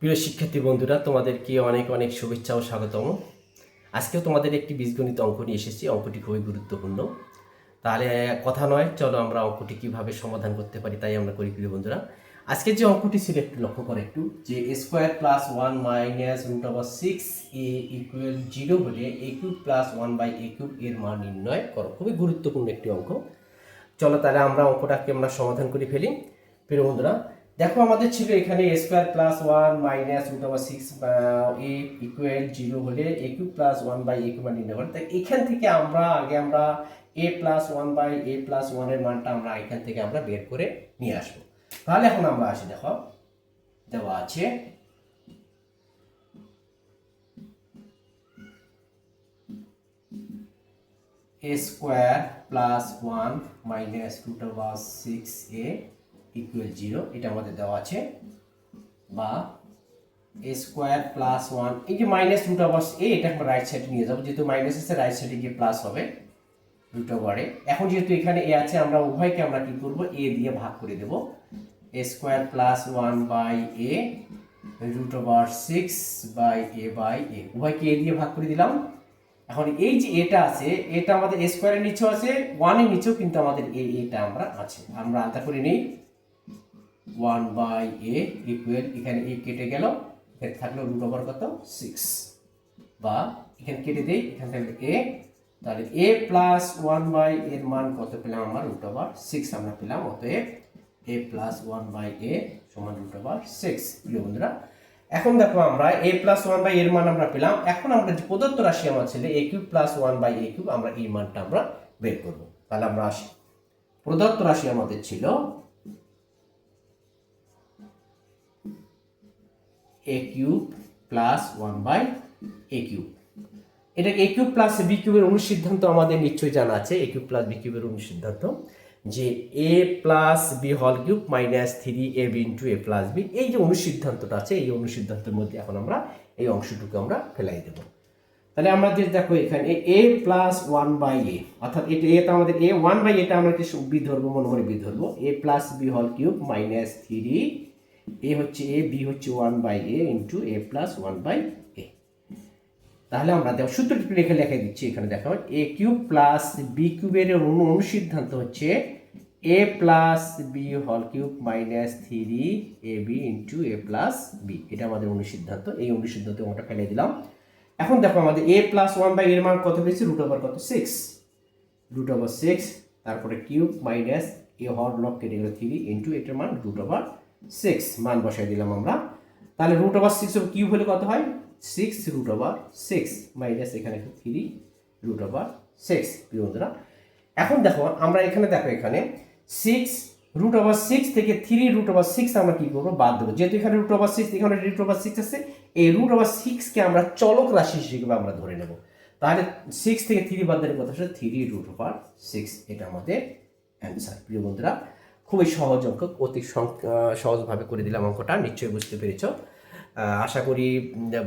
প্রিয় শিক্ষার্থী বন্ধুরা, তোমাদেরকে অনেক অনেক শুভেচ্ছা ও স্বাগতম। আজকেও তোমাদের একটি বীজগণিত অঙ্ক নিয়ে এসেছি। অঙ্কটি খুবই গুরুত্বপূর্ণ। তাহলে কথা নয়, চলো আমরা অঙ্কটি কীভাবে সমাধান করতে পারি তাই আমরা করি। প্রিয় বন্ধুরা, আজকে যে অঙ্কটি ছিল একটু লক্ষ্য করে একটু, যে a square plus one minus root over six a equal zero হলে a cube plus one by a cube এর মান নির্ণয় করো। খুবই গুরুত্বপূর্ণ একটি অঙ্ক। চলো তাহলে আমরা অঙ্কটাকে আমরা সমাধান করে ফেলি। প্রিয় বন্ধুরা, দেখো আমাদের ছিল এখানে a square plus one minus root over six a equal zero হলে a cube plus one by a cube নির্ণয় করি। তাই এখান থেকে আমরা a plus one by a plus ওয়ানের মানটা আমরা এখান থেকে আমরা বের করে নিয়ে আসবো। তাহলে এখন আমরা আসি, দেখো দেওয়া আছে a square plus one minus root over six a equal zero, এটা আমাদের দেওয়া আছে। বা এ স্কোয়ার প্লাস ওয়ান, এই যে মাইনাস রুট ওভার এ, এটা আমরা রাইট সাইডে নিয়ে যাবো, যেহেতু মাইনাস আছে রাইট সাইডে গিয়ে প্লাস হবে রুট ওভারে। এখন যেহেতু এখানে এ আছে, আমরা উভয়কে আমরা কি করবো, এ দিয়ে ভাগ করে দেবো। A square plus one by a root over six by a উভয়কে এ দিয়ে ভাগ করে দিলাম। এখন এই যে এটা আছে, এটা আমাদের এ স্কোয়ারের নিচেও আছে, ওয়ানের নিচেও কিন্তু আমাদের এটা আমরা আছে, আমরা আলাদা করে নিই। ওয়ান বাই এ ইকুয়াল, এখানে এ কেটে গেল, এখানে থাকলো রুট ওভার কত সিক্স, বা এখানে কেটে দেই, এখানে থাকলো এ, তাহলে এ প্লাস ওয়ান বাই এর মান কত পেলাম আমরা, রুট ওভার সিক্স আমরা পেলাম। অতএব এ প্লাস ওয়ান বাই এ সমান রুট ওভার সিক্স। প্রিয় বন্ধুরা, এখন দেখো আমরা এ প্লাস ওয়ান বাই এর মান আমরা পেলাম। এখন আমরা যে প্রদত্ত রাশি আমার ছিল a cube plus one by a cube, আমরা এই মানটা আমরা বের করবো। তাহলে আমরা আসি, প্রদত্ত রাশি আমাদের ছিল a cube plus one by a cube. এটা এ কিউব প্লাস বি কিউবের অনুসিদ্ধান্ত আমাদের নিশ্চয়ই জানা আছে। এ কিউব প্লাস বি কিউবের অনুসিদ্ধান্ত যে এ প্লাস বি হল cube minus three A B into a plus B. এই যে অনুসিদ্ধান্তটা আছে, এই অনুসিদ্ধান্তের মধ্যে এখন আমরা এই অংশটুকু আমরা ফেলাই দেব। তাহলে আমাদের দেখো এখানে এ প্লাস ওয়ান বাই এ, অর্থাৎ এটা এ তো আমাদের এ, ওয়ান বাই এটা আমরা কি বি ধরবো, মনে মনে বি ধরবো। এ প্লাস বি হল কিউব মাইনাস থ্রি এ হচ্ছে এ, বি হচ্ছে one by a into a plus one by a. তাহলে আমরা দেখো সূত্রটি লিখে দিচ্ছি এখানে। দেখো এ কিউব প্লাস বি কিউবের অনুসিদ্ধান্ত হচ্ছে এ প্লাস বি হল cube minus three A B into a plus B, এটা আমাদের অনুসিদ্ধান্ত। এই অনুসিদ্ধান্ত আমরা ফেলে দিলাম। এখন দেখো আমাদের এ প্লাস ওয়ান বাই এর মান কত পেয়েছি, রুট ওভার কত সিক্স, রুট ওভার সিক্স, তারপরে কিউব মাইনাস এ হল লব কেটে গেল থ্রি ইন্টু এটার মান রুট ওভার সিক্স, মান বসাই দিলাম আমরা। তাহলে রুট ওভার সিক্স কিউব হলে কত হয়, six root over six minus এখানে থ্রি রুট ওভার সিক্স। প্রিয় বন্ধুরা, এখন দেখো আমরা এখানে দেখো এখানে সিক্স রুট ওভার সিক্স থেকে থ্রি রুট ওভার সিক্স আমরা কি করবো, বাদ দেবো। যেহেতু এখানে রুট ওভার সিক্স, এখানে রুট ওভার সিক্স আছে, এই রুট ওভার সিক্সকে আমরা চলক রাশি হিসেবে আমরা ধরে নেব। তাহলে সিক্স থেকে থ্রি বাদ দিলে কথা হচ্ছে থ্রি রুট ওভার সিক্স, এটা আমাদের অ্যান্সার। প্রিয় বন্ধুরা, খুবই সহজ অঙ্ক, অতি সহজভাবে করে দিলাম অঙ্কটা, নিশ্চয়ই বুঝতে পেরেছ। আশা করি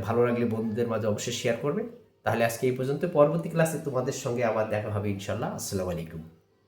ভালো লাগলে বন্ধুদের মাঝে অবশ্যই শেয়ার করবে। তাহলে আজকে এই পর্যন্ত, পরবর্তী ক্লাসে তোমাদের সঙ্গে আবার দেখা হবে ইনশাল্লাহ। আসসালামু আলাইকুম।